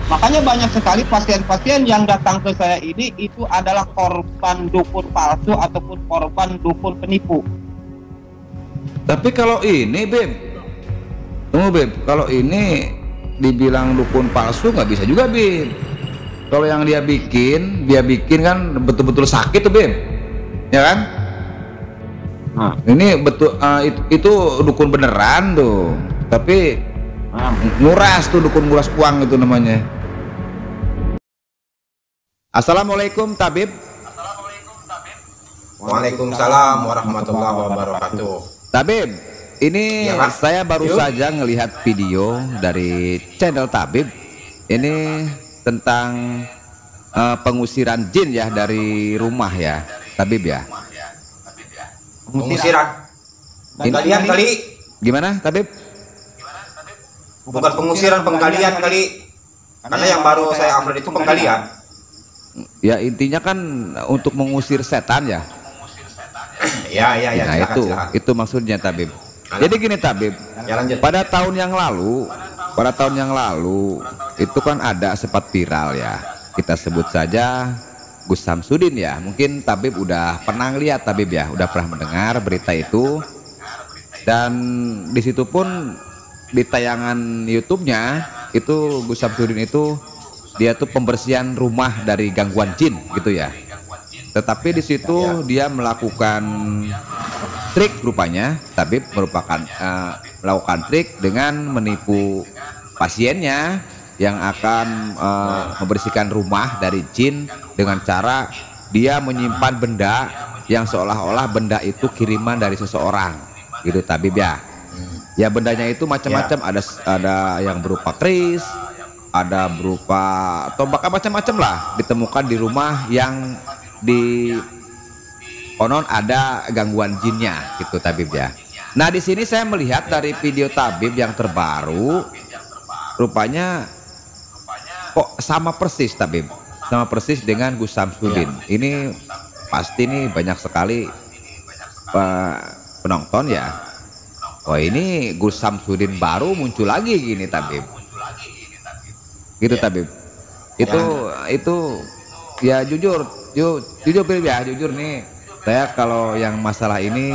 Makanya banyak sekali pasien-pasien yang datang ke saya ini itu adalah korban dukun palsu ataupun korban dukun penipu. Tapi kalau ini Beb, tunggu Beb, kalau ini dibilang dukun palsu nggak bisa juga Beb. Kalau yang dia bikin kan betul-betul sakit tuh Beb, ya kan? Nah, ini betul itu dukun beneran tuh, tapi nguras tuh, dukun nguras uang itu namanya. Assalamualaikum Tabib. Waalaikumsalam warahmatullahi wabarakatuh. Tabib, ini ya, saya baru saja ngelihat video dari channel Tabib. Ini tentang pengusiran jin ya dari rumah ya, Tabib ya. Pengusiran. Penggalian kali. Gimana, Tabib? Bukan pengusiran, penggalian kali. Karena yang baru saya upload itu penggalian. Ya intinya kan untuk mengusir setan ya. Ya. Nah silakan. Itu maksudnya Tabib. Jadi gini Tabib, ya, lanjut. pada tahun yang lalu itu kan ada sempat viral ya. Kita sebut saja Gus Samsudin ya. Mungkin Tabib udah pernah lihat Tabib ya, udah pernah mendengar berita itu. Dan di situ pun di tayangan YouTube-nya itu Gus Samsudin itu dia tuh pembersihan rumah dari gangguan jin gitu ya. Tetapi di situ dia melakukan trik rupanya, Tabib melakukan trik dengan menipu pasiennya yang akan membersihkan rumah dari jin dengan cara dia menyimpan benda yang seolah-olah benda itu kiriman dari seseorang gitu Tabib ya. Ya bendanya itu macam-macam, ada yang berupa keris, ada berupa tombak, macam-macam lah ditemukan di rumah yang di konon ada gangguan jinnya gitu Tabib ya. Nah di sini saya melihat dari video Tabib yang terbaru, rupanya kok sama persis Tabib, sama persis dengan Gus Samsudin. Ini pasti nih banyak sekali penonton ya. Wah ini Gus Samsudin baru muncul lagi gini Tabib. Gitu Tabib. Itu ya jujur Bib ya, jujur nih saya kalau yang masalah ini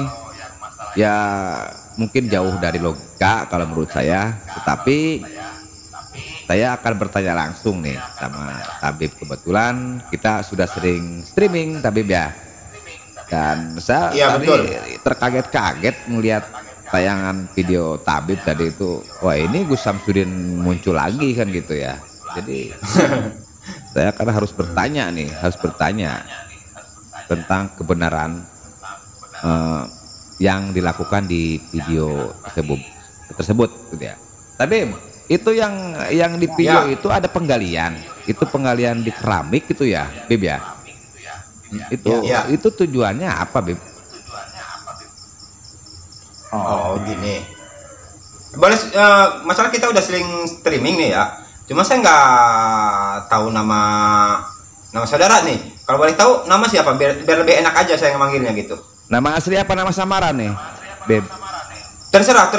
ya mungkin jauh dari logika kalau menurut saya, tetapi saya akan bertanya langsung nih sama Tabib. Kebetulan kita sudah sering streaming Tabib ya, dan saya tadi terkaget-kaget melihat tayangan video Tabib tadi itu. Wah ini Gus Samsudin muncul lagi kan gitu ya. Jadi saya karena harus bertanya tentang kebenaran yang dilakukan di video tersebut gitu ya. Tapi itu yang di video itu ada penggalian, itu penggalian di keramik gitu ya Bib ya. Itu tujuannya apa Bib? Oh gini, boleh masalah kita udah sering streaming nih ya. Cuma saya nggak tahu nama saudara nih. Kalau boleh tahu nama siapa biar lebih enak aja saya memanggilnya gitu. Nama asli apa nama samaran nih, Beb? Terserah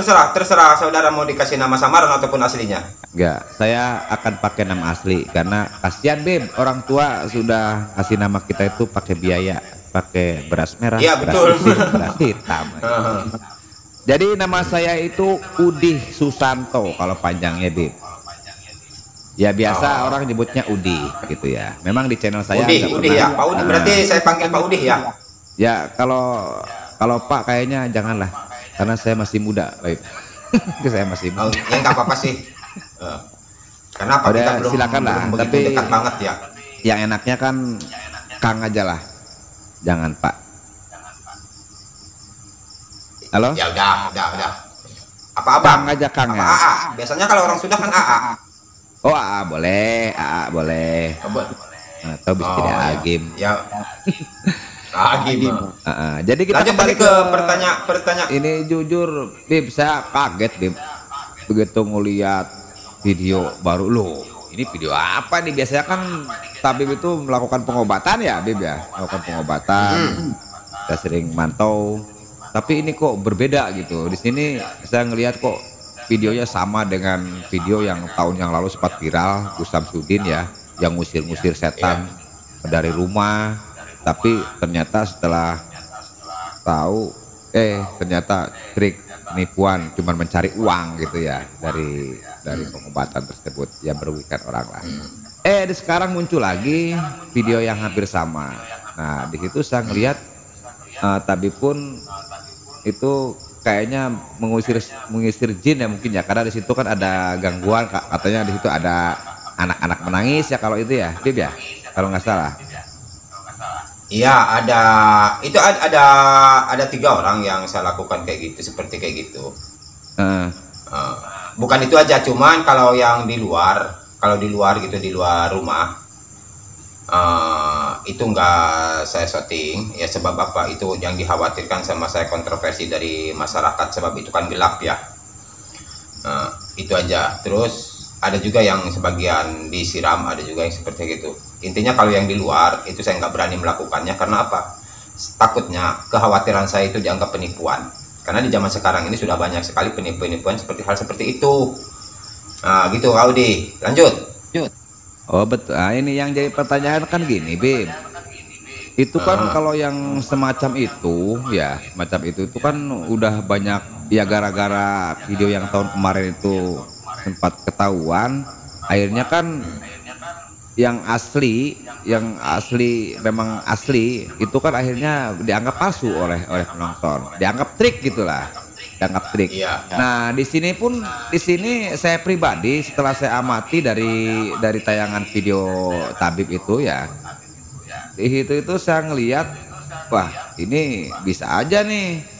saudara mau dikasih nama samaran ataupun aslinya. Enggak, saya akan pakai nama asli karena kasihan Beb, orang tua sudah kasih nama kita itu pakai biaya, pakai beras merah, iya, betul. Beras hitam. Jadi nama saya itu Udih Susanto kalau panjangnya Beb. Ya biasa orang nyebutnya Udih gitu ya. Memang di channel saya Udih ya, Pak Udih. Berarti saya panggil Pak Udih ya. Ya kalau Pak kayaknya janganlah, karena saya masih muda, baik. Saya masih muda. Ya nggak apa-apa sih. Karena Pak kita belum, silakanlah. Tapi dekat banget ya. Yang enaknya kan Kang aja lah, jangan Pak. Halo? Ya udah. Apa-apa? Kang aja Kang ya. AA. Biasanya kalau orang sudah kan AA. Oh AA boleh, AA boleh. Atau bisa jadi Agim. Ya. Agim. Jadi kita lanjut kembali ke pertanyaan. Ini jujur, Bib, saya kaget Bib. Begitu ngeliat video baru loh. Ini video apa nih? Biasanya kan Tabib itu melakukan pengobatan ya, Bib ya. Melakukan pengobatan. Kita sering mantau. Tapi ini kok berbeda gitu. Di sini saya ngelihat kok videonya sama dengan video yang tahun yang lalu sempat viral Gus Samsudin ya, yang ngusir-ngusir setan dari rumah, tapi ternyata setelah tahu ternyata trik penipuan cuman mencari uang gitu ya dari pengobatan tersebut yang merugikan orang lain. Sekarang muncul lagi video yang hampir sama. Nah di situ saya ngelihat tapi pun itu kayaknya mengusir jin ya mungkin ya, karena di situ kan ada gangguan, katanya di situ ada anak-anak menangis ya kalau itu ya, Bib ya, kalau nggak salah. Iya, ada 3 orang yang saya lakukan kayak gitu, seperti kayak gitu. Bukan itu aja, cuman kalau yang di luar, gitu di luar rumah, itu enggak saya shooting ya, sebab apa, itu yang dikhawatirkan sama saya kontroversi dari masyarakat, sebab itu kan gelap ya. Itu aja. Terus ada juga yang sebagian disiram, ada juga yang seperti itu. Intinya kalau yang di luar itu saya nggak berani melakukannya, karena apa, takutnya kekhawatiran saya itu dianggap penipuan, karena di zaman sekarang ini sudah banyak sekali penipuan seperti hal seperti itu. Nah gitu, Audi, lanjut. Oh betul. Nah, ini yang jadi pertanyaan kan gini, Bib. Itu kan kalau yang semacam itu ya, itu kan udah banyak ya, gara-gara video yang tahun kemarin itu sempat ketahuan, akhirnya kan yang asli memang asli itu kan akhirnya dianggap palsu oleh penonton, dianggap trik gitulah, dianggap trik. Nah di sini saya pribadi setelah saya amati dari tayangan video tabib itu ya, itu saya ngelihat, wah ini bisa aja nih.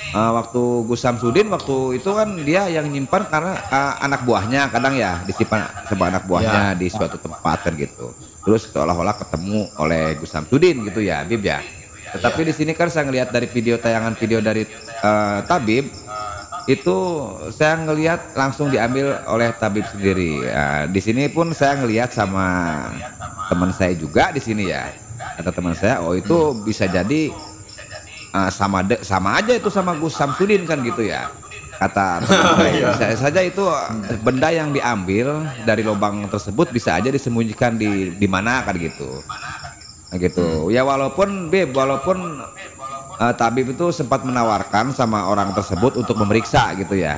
Waktu Gus Samsudin waktu itu kan dia yang nyimpan, karena anak buahnya kadang ya disimpan sama anak buahnya di suatu tempat kan gitu. Terus seolah-olah ketemu oleh Gus Samsudin gitu ya, Bib ya. Tetapi di sini kan saya ngelihat dari tayangan video dari tabib itu, saya ngelihat langsung diambil oleh tabib sendiri. Di sini pun saya ngelihat sama teman saya juga di sini ya. Kata teman saya, oh itu bisa jadi sama aja itu sama Gus Samsudin kan gitu ya, kata saya. Saja itu benda yang diambil dari lubang tersebut bisa aja disembunyikan di mana kan gitu. Nah, gitu ya, walaupun tabib itu sempat menawarkan sama orang tersebut untuk memeriksa gitu ya,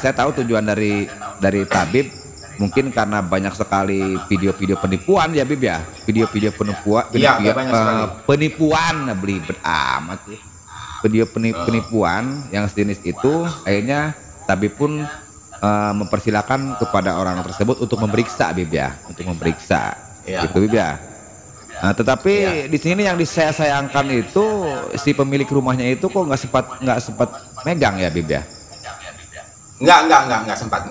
saya tahu tujuan dari tabib mungkin karena banyak sekali video-video penipuan ya, Bib ya, video-video penipuan beli beramat sih, video penipuan yang sejenis itu. Akhirnya tabib pun mempersilahkan kepada orang tersebut untuk memeriksa, Bib ya, gitu, Bib ya. Nah, tetapi di sini yang saya sayangkan itu si pemilik rumahnya itu kok nggak sempat megang ya, Bib ya. Nggak sempat.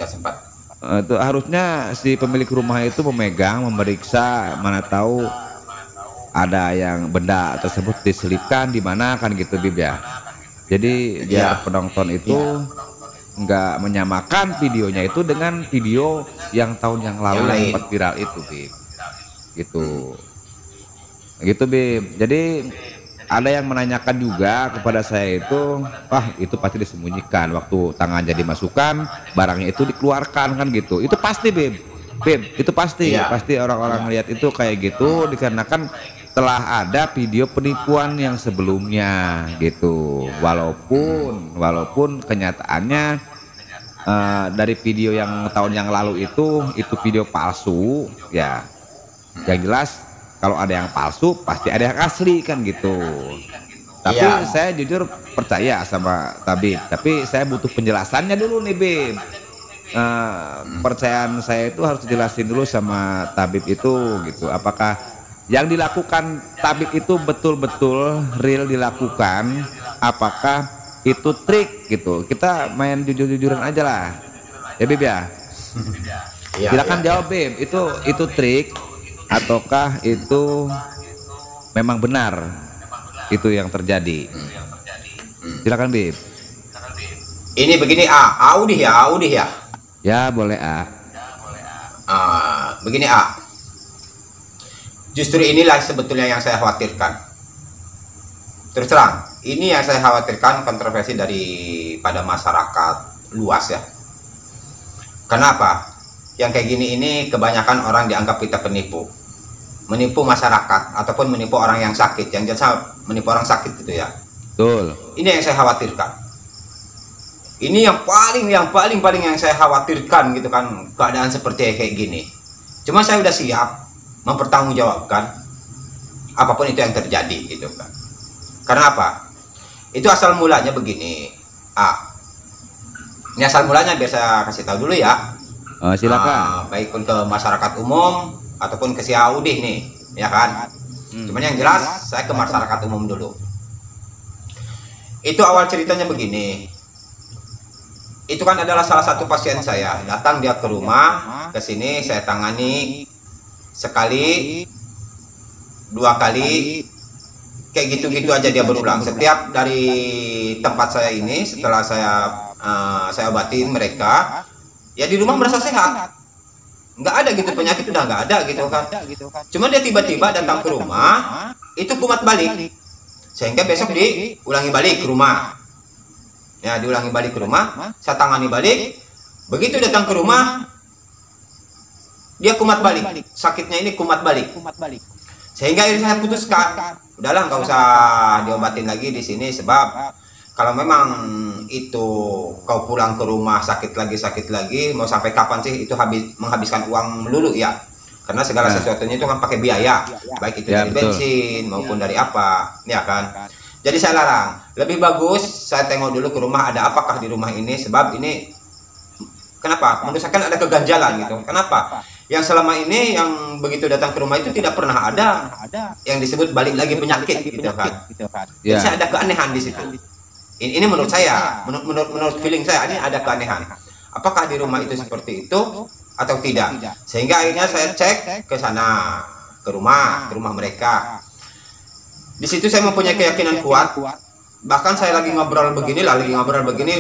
Itu harusnya si pemilik rumah itu memegang, memeriksa, mana tahu ada yang benda tersebut diselipkan di mana kan gitu, Bib ya. Jadi biar penonton itu nggak menyamakan videonya itu dengan video yang tahun yang lalu yang sempat viral itu, Bib. Gitu, Bib. Jadi ada yang menanyakan juga kepada saya itu, itu pasti disembunyikan, waktu tangannya dimasukkan, barangnya itu dikeluarkan kan gitu. Itu pasti, Bib, itu pasti orang-orang lihat itu kayak gitu, dikarenakan telah ada video penipuan yang sebelumnya gitu. Walaupun kenyataannya dari video yang tahun yang lalu itu video palsu ya. Yang jelas kalau ada yang palsu pasti ada yang asli kan gitu. Tapi saya jujur percaya sama tabib, tapi saya butuh penjelasannya dulu nih, Bib. Percayaan saya itu harus dijelasin dulu sama tabib itu gitu. Apakah yang dilakukan tabib itu betul-betul real dilakukan? Apakah itu trik gitu? Kita main jujur-jujuran aja lah, ya, Bib ya. Silakan jawab, Bib. Itu trik ataukah itu memang benar itu yang terjadi? Silakan, Bib. Ini begini, Audi ya. Ya boleh, Begini, justru inilah sebetulnya yang saya khawatirkan. Terus terang, ini yang saya khawatirkan kontroversi daripada masyarakat luas ya. Kenapa? Yang kayak gini ini kebanyakan orang dianggap kita penipu. Menipu masyarakat ataupun menipu orang yang sakit, yang jasa menipu orang sakit gitu ya. Betul. Ini yang saya khawatirkan. Ini yang paling yang saya khawatirkan gitu kan, keadaan seperti kayak gini. Cuma saya udah siap mempertanggungjawabkan apapun itu yang terjadi gitu kan. Karena apa? Itu asal mulanya begini. Ini asal mulanya biar saya kasih tahu dulu ya. Silakan. Baik pun ke masyarakat umum ataupun ke si Audih nih, ya kan. Cuman yang jelas saya ke masyarakat umum dulu. Itu awal ceritanya begini. Itu kan adalah salah satu pasien saya. Datang dia ke rumah, ke sini saya tangani sekali, 2 kali, kayak gitu-gitu aja dia berulang. Setiap dari tempat saya ini, setelah saya obatin mereka, ya di rumah merasa sehat, nggak ada gitu penyakit, udah nggak ada gitu kan. Cuma dia tiba-tiba datang ke rumah, itu kumat balik, sehingga besok diulangi balik ke rumah. Ya, diulangi balik ke rumah, saya tangani balik. Begitu datang ke rumah, dia kumat balik, sakitnya ini kumat balik. Sehingga ini saya putuskan, udahlah nggak usah diobatin lagi di sini, sebab kalau memang itu kau pulang ke rumah sakit lagi, mau sampai kapan sih itu menghabiskan uang melulu ya? Karena segala sesuatunya itu kan pakai biaya, baik itu dari bensin maupun dari apa, ya kan? Jadi saya larang. Lebih bagus saya tengok dulu ke rumah ada apakah di rumah ini, sebab ini kenapa? Menurut saya kan ada keganjalan gitu. Kenapa? Yang selama ini yang begitu datang ke rumah itu tidak pernah ada yang disebut balik lagi penyakit gitu kan. Jadi saya ada keanehan di situ. Ini menurut saya, menurut feeling saya ini ada keanehan. Apakah di rumah itu seperti itu atau tidak? Sehingga akhirnya saya cek ke sana, ke rumah mereka. Di situ saya mempunyai keyakinan kuat. Bahkan saya lagi ngobrol begini,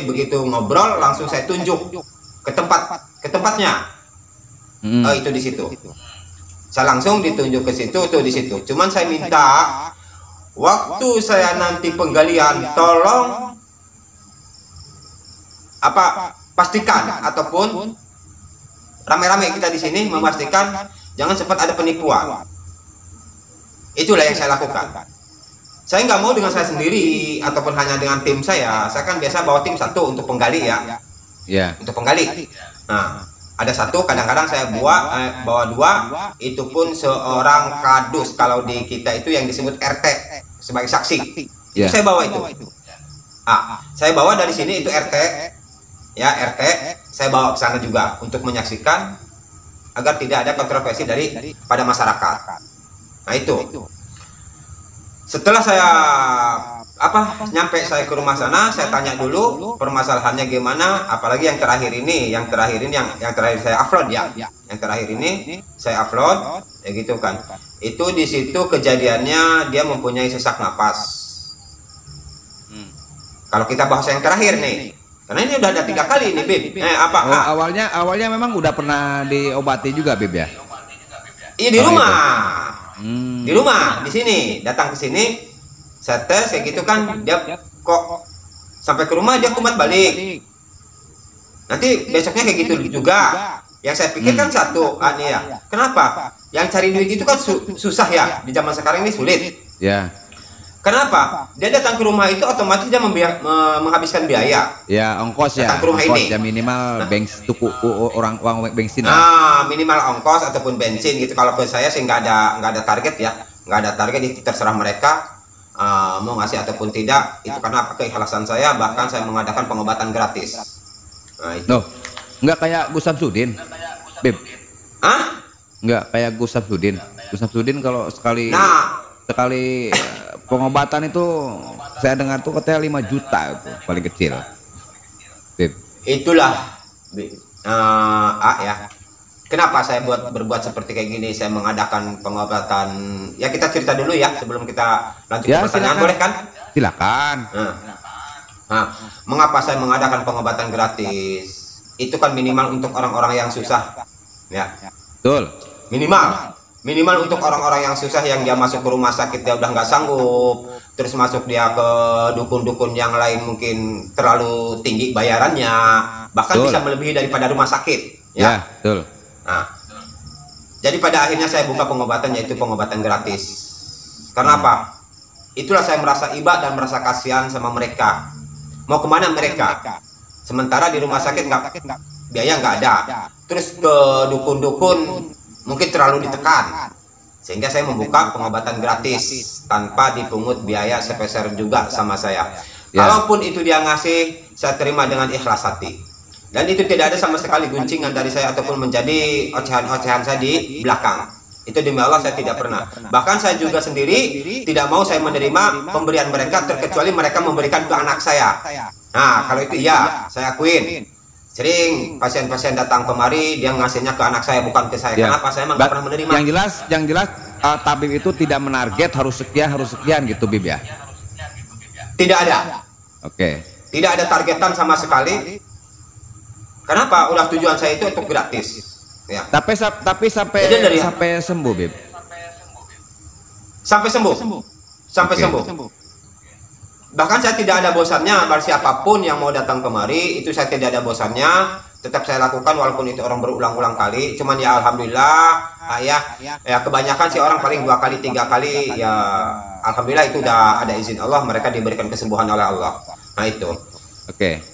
begitu ngobrol langsung saya tunjuk ke tempatnya. Itu di situ. Saya langsung ditunjuk ke situ, tuh di situ. Cuman saya minta waktu saya nanti penggalian, tolong pastikan ataupun rame-rame kita di sini memastikan jangan sempat ada penipuan. Itulah yang saya lakukan. Saya nggak mau dengan saya sendiri ataupun hanya dengan tim saya. Saya kan biasa bawa tim satu untuk penggali ya. Untuk penggali. Nah, ada satu, kadang-kadang saya bawa 2, itu pun seorang kadus kalau di kita itu yang disebut RT sebagai saksi. Itu saya bawa itu. Saya bawa dari sini itu RT, ya RT, saya bawa ke sana juga untuk menyaksikan agar tidak ada kontroversi pada masyarakat. Nah itu. Setelah saya nyampe saya ke rumah sana, saya tanya dulu permasalahannya gimana, apalagi yang terakhir yang terakhir saya upload ya. Yang terakhir ini saya upload ya gitu kan. Itu di situ kejadiannya dia mempunyai sesak napas. Kalau kita bahas yang terakhir nih, karena ini udah ada 3 kali nih Bib. Awalnya memang udah pernah diobati juga Bib ya? Iya di rumah. Di rumah, di sini, datang ke sini, saya tes kayak gitu kan, dia kok sampai ke rumah dia kumat balik. Nanti besoknya kayak gitu juga. Yang saya pikirkan satu, ya. Kenapa? Yang cari duit itu kan susah ya, di zaman sekarang ini sulit. Ya. Kenapa? Dia datang ke rumah itu otomatis dia menghabiskan biaya. Ya, ongkos ya. Datang ke rumah ini. Ya minimal tuku uang bensin. Minimal ongkos ataupun bensin gitu. Kalau ke saya sih nggak ada target ya, nggak ada target, itu terserah mereka mau ngasih ataupun tidak. Itu karena keikhlasan saya, bahkan saya mengadakan pengobatan gratis. Nah, itu. Nggak kayak Gus Samsudin, Bib. Nggak kayak Gus Samsudin. Gus Samsudin kalau sekali pengobatan itu saya dengar tuh katanya 5 juta itu paling kecil. Bib. Itulah ya. Kenapa saya berbuat seperti kayak gini? Saya mengadakan pengobatan. Ya kita cerita dulu ya sebelum kita lanjut ke pertanyaan, boleh kan? Silakan. Mengapa saya mengadakan pengobatan gratis? Itu kan minimal untuk orang-orang yang susah. Ya. Betul. Minimal untuk orang-orang yang susah, yang dia masuk ke rumah sakit dia udah nggak sanggup, terus masuk dia ke dukun-dukun yang lain mungkin terlalu tinggi bayarannya, bahkan bisa melebihi daripada rumah sakit. Ya, betul. Nah, jadi pada akhirnya saya buka pengobatan, yaitu pengobatan gratis. Karena apa? Itulah saya merasa iba dan merasa kasihan sama mereka. Mau kemana mereka? Sementara di rumah sakit biaya nggak ada. Terus ke dukun-dukun mungkin terlalu ditekan. Sehingga saya membuka pengobatan gratis tanpa dipungut biaya sepeser juga sama saya. Ya. Kalaupun itu dia ngasih, saya terima dengan ikhlas hati. Dan itu tidak ada sama sekali guncingan dari saya ataupun menjadi ocehan-ocehan saya di belakang. Itu demi Allah saya tidak pernah. Bahkan saya juga sendiri tidak mau saya menerima pemberian mereka terkecuali mereka memberikan ke anak saya. Nah, kalau itu iya, saya akuin. Sering pasien-pasien datang kemari dia ngasihnya ke anak saya bukan ke saya. Ya. Kenapa? Saya memang nggak pernah menerima. Yang jelas tabib itu tidak menarget harus sekian gitu, Bib ya. Tidak ada. Oke. Tidak ada targetan sama sekali. Kenapa? Udah tujuan saya itu untuk gratis. Ya. Tapi sampai Jadi dari- sampai sembuh, Bib. Sampai sembuh. Sampai Oke. sembuh. Bahkan saya tidak ada bosannya, bar siapapun yang mau datang kemari itu saya tidak ada bosannya, tetap saya lakukan walaupun itu orang berulang-ulang kali. Cuman ya alhamdulillah, ya kebanyakan sih orang paling 2 kali 3 kali ya alhamdulillah itu udah ada izin Allah, mereka diberikan kesembuhan oleh Allah. Nah itu. Oke.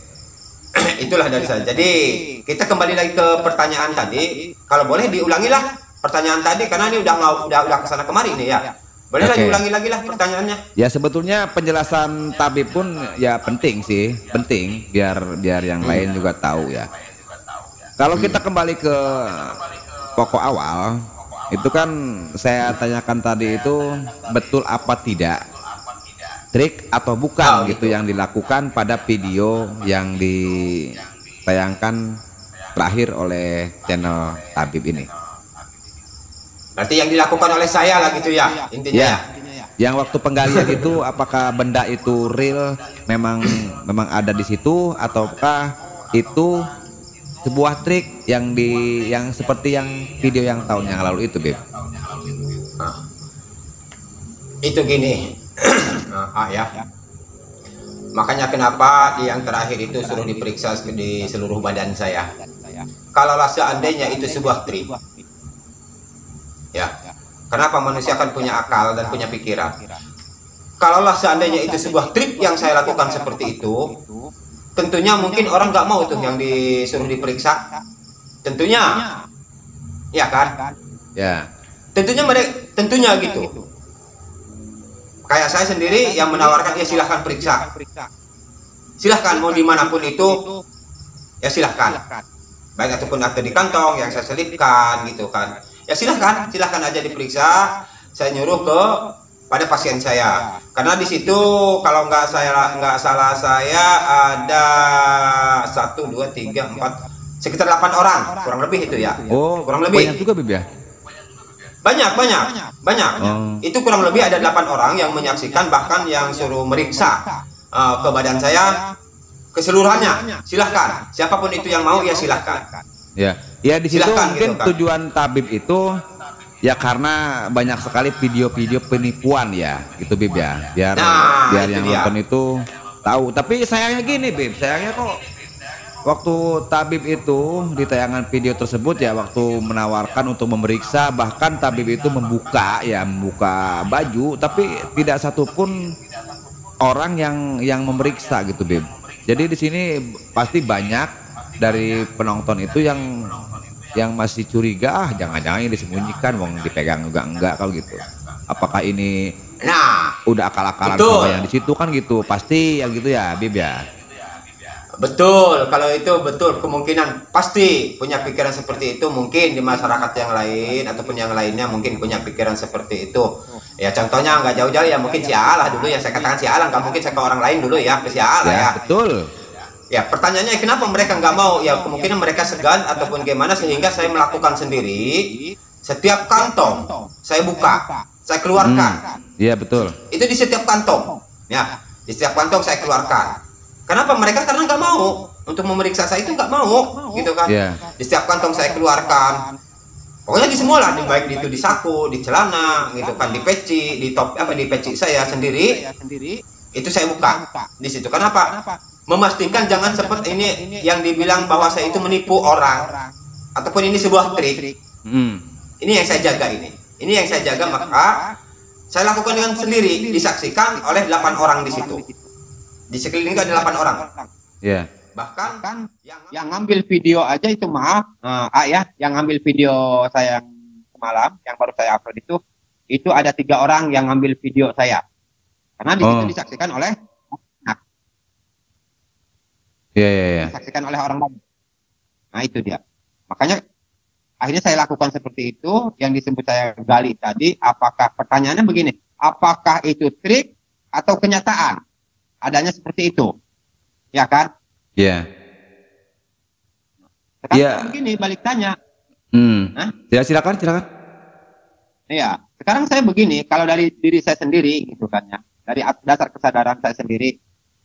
Itulah dari saya. Jadi kita kembali lagi ke pertanyaan tadi. Kalau boleh diulangilah pertanyaan tadi karena ini udah kesana kemari nih ya. Boleh Oke. diulangi lagi lah pertanyaannya. Ya sebetulnya penjelasan tabib pun ya penting sih, penting biar yang lain juga tahu ya. Kalau kita kembali ke pokok awal, itu kan saya tanyakan tadi itu betul apa tidak trik atau bukan gitu yang dilakukan pada video yang ditayangkan terakhir oleh channel tabib ini. Berarti yang dilakukan oleh saya lah gitu ya intinya. Ya. Yang waktu penggalian itu apakah benda itu real memang ada di situ ataukah itu sebuah trik yang seperti yang video yang tahun yang lalu itu, Bib? Nah, itu gini. Ya. Makanya kenapa yang terakhir itu suruh diperiksa di seluruh badan saya. Kalaulah seandainya itu sebuah trik. Ya. Kenapa manusia kan punya akal dan punya pikiran. Kalaulah seandainya itu sebuah trik yang saya lakukan seperti itu, tentunya mungkin orang nggak mau tuh yang disuruh diperiksa. Tentunya. Ya kan? Ya. Tentunya gitu. Kayak saya sendiri yang menawarkan ya silahkan periksa. Silahkan mau dimanapun itu ya silahkan. Baik ataupun ada di kantong yang saya selipkan gitu kan. Ya silahkan aja diperiksa. Saya nyuruh pada pasien saya. Karena di situ kalau nggak salah saya ada 1, 2, 3, 4 sekitar 8 orang kurang lebih itu ya. Oh, kurang lebih. banyak juga, Bib ya? Banyak. Oh. Itu kurang lebih ada 8 orang yang menyaksikan, bahkan yang suruh meriksa ke badan saya keseluruhannya. Silahkan, siapapun itu yang mau ya silahkan. Ya di situ Silahkan, mungkin gitu kan. tujuan tabib itu ya karena banyak sekali video-video penipuan ya, gitu, Bib ya. Biar Nah, itu yang dia. nonton itu tahu. Tapi sayangnya gini, Bib, sayangnya kok waktu tabib itu di tayangan video tersebut ya waktu menawarkan untuk memeriksa, bahkan tabib itu membuka baju tapi tidak satupun orang yang memeriksa gitu, Bib. Jadi di sini pasti banyak dari penonton itu yang masih curiga, jangan-jangan ini disembunyikan, wong dipegang juga enggak kalau gitu. Apakah ini Nah, udah akal-akalan betul. sama yang di situ kan gitu? Pasti yang gitu ya, Bib ya. betul. Kalau itu betul, kemungkinan pasti punya pikiran seperti itu. Mungkin di masyarakat yang lain ataupun yang lainnya mungkin punya pikiran seperti itu. Ya contohnya nggak jauh-jauh ya mungkin si Allah dulu ya, saya katakan si Allah, nggak mungkin saya ke orang lain dulu ya, ke si Allah ya. Betul. Ya pertanyaannya kenapa mereka nggak mau? Ya kemungkinan mereka segan ataupun gimana sehingga saya melakukan sendiri. Setiap kantong saya buka, saya keluarkan. Iya betul. Itu di setiap kantong. Ya, di setiap kantong saya keluarkan. Kenapa mereka? Karena nggak mau untuk memeriksa saya itu nggak mau, gitu kan? Iya. Di setiap kantong saya keluarkan. Pokoknya di semua lah, baik itu di saku, di celana, gitu kan, di peci, di top di peci saya sendiri. Itu saya buka di situ. Kenapa? Memastikan jangan seperti ini yang dibilang bahwa saya itu menipu orang ataupun ini sebuah trik, Hmm. ini yang saya jaga ini yang saya jaga, maka saya lakukan dengan sendiri, disaksikan oleh 8 orang di situ. Di sekeliling itu ada 8 orang. Ya. Bahkan Kan yang ngambil video aja itu maaf, ya, yang ngambil video saya yang semalam, yang baru saya upload itu ada 3 orang yang ngambil video saya. Karena di situ disaksikan oleh disaksikan oleh orang lain. Nah itu dia. Makanya akhirnya saya lakukan seperti itu. Yang disebut saya gali tadi, apakah pertanyaannya begini, apakah itu trik atau kenyataan? Adanya seperti itu, ya kan? Iya. Sekarang begini, balik tanya. Ya silakan. Iya. Sekarang saya begini, kalau dari diri saya sendiri, gitu kan ya, dari dasar kesadaran saya sendiri,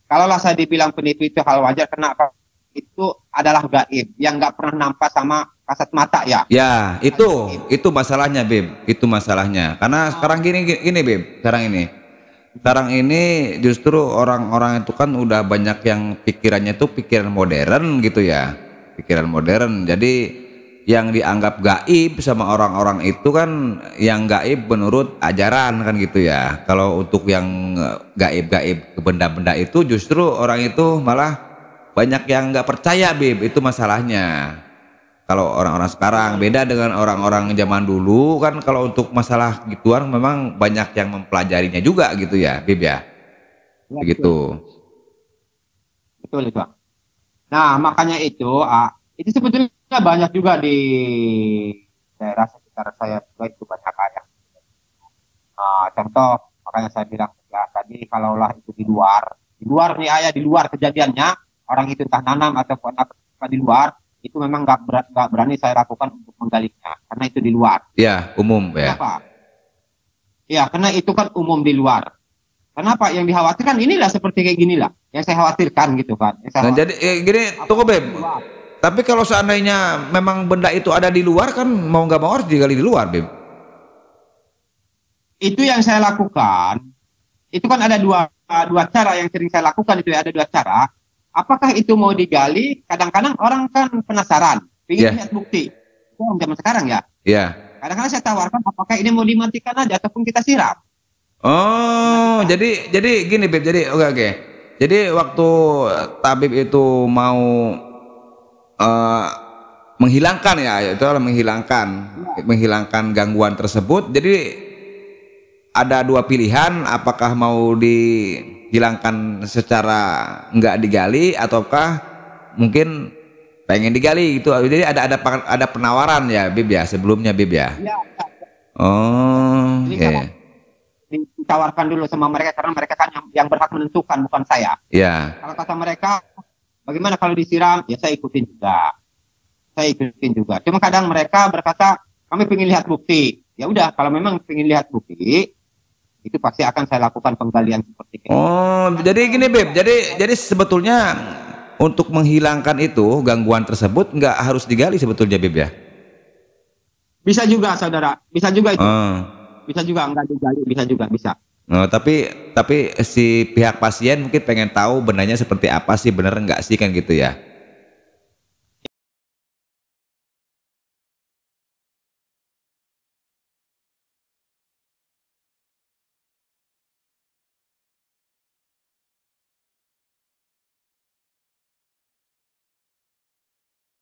kalaulah saya dibilang penipu itu hal wajar, kenapa? Itu adalah gaib yang nggak pernah nampak sama kasat mata ya. Ya, itu masalahnya, Bib. Itu masalahnya. Karena sekarang gini, Bib. Sekarang ini justru orang-orang itu kan udah banyak yang pikirannya tuh pikiran modern gitu ya. Pikiran modern. Jadi yang dianggap gaib sama orang-orang itu kan yang gaib menurut ajaran kan gitu ya. Kalau untuk yang gaib-gaib benda-benda itu justru orang itu malah banyak yang nggak percaya, Bib. Itu masalahnya. Kalau orang-orang sekarang beda dengan orang-orang zaman dulu kan, kalau untuk masalah gituan memang banyak yang mempelajarinya juga gitu ya, Bib ya. Begitu. Betul itu. Nah, makanya itu sebetulnya banyak juga di daerah sekitar saya juga itu banyak kayak. Contoh, makanya saya bilang ya tadi, kalaulah itu di luar nih ayah, di luar kejadiannya, orang itu entah nanam ataupun apa di luar, itu memang nggak berani saya lakukan untuk menggalinya, karena itu di luar. Ya, umum ya. Kenapa? Ya, karena itu kan umum di luar. Kenapa? Yang dikhawatirkan inilah seperti kayak gini lah, yang saya khawatirkan gitu kan. Nah, jadi gini, tunggu Beb. Tapi kalau seandainya memang benda itu ada di luar kan mau nggak mau harus digali di luar, Beb. Itu yang saya lakukan. Itu kan ada dua cara yang sering saya lakukan itu ya, ada 2 cara. Apakah itu mau digali? Kadang-kadang orang kan penasaran, ingin lihat bukti. Itu zaman sekarang ya. Iya. Kadang-kadang saya tawarkan apakah ini mau dimatikan aja ataupun kita siram. Oh, jadi gini Beb. Jadi oke. Jadi waktu tabib itu mau menghilangkan ya, itu adalah menghilangkan gangguan tersebut. Jadi ada 2 pilihan, apakah mau dihilangkan secara nggak digali ataukah mungkin pengen digali gitu. Jadi ada penawaran ya, Bib ya, sebelumnya Bib ya. Iya. Oh, iya. Ditawarkan dulu sama mereka karena mereka kan yang berhak menentukan, bukan saya. Iya. Kalau kata mereka, bagaimana kalau disiram? Ya saya ikutin juga. Cuma kadang mereka berkata, kami ingin lihat bukti. Ya udah, kalau memang ingin lihat bukti, itu pasti akan saya lakukan penggalian seperti itu. Oh, jadi gini Beb, jadi sebetulnya untuk menghilangkan itu gangguan tersebut nggak harus digali sebetulnya Beb ya? Bisa juga saudara, bisa juga itu. Bisa juga nggak digali, bisa. Oh, tapi si pihak pasien mungkin pengen tahu bendanya seperti apa sih, bener nggak sih kan gitu ya?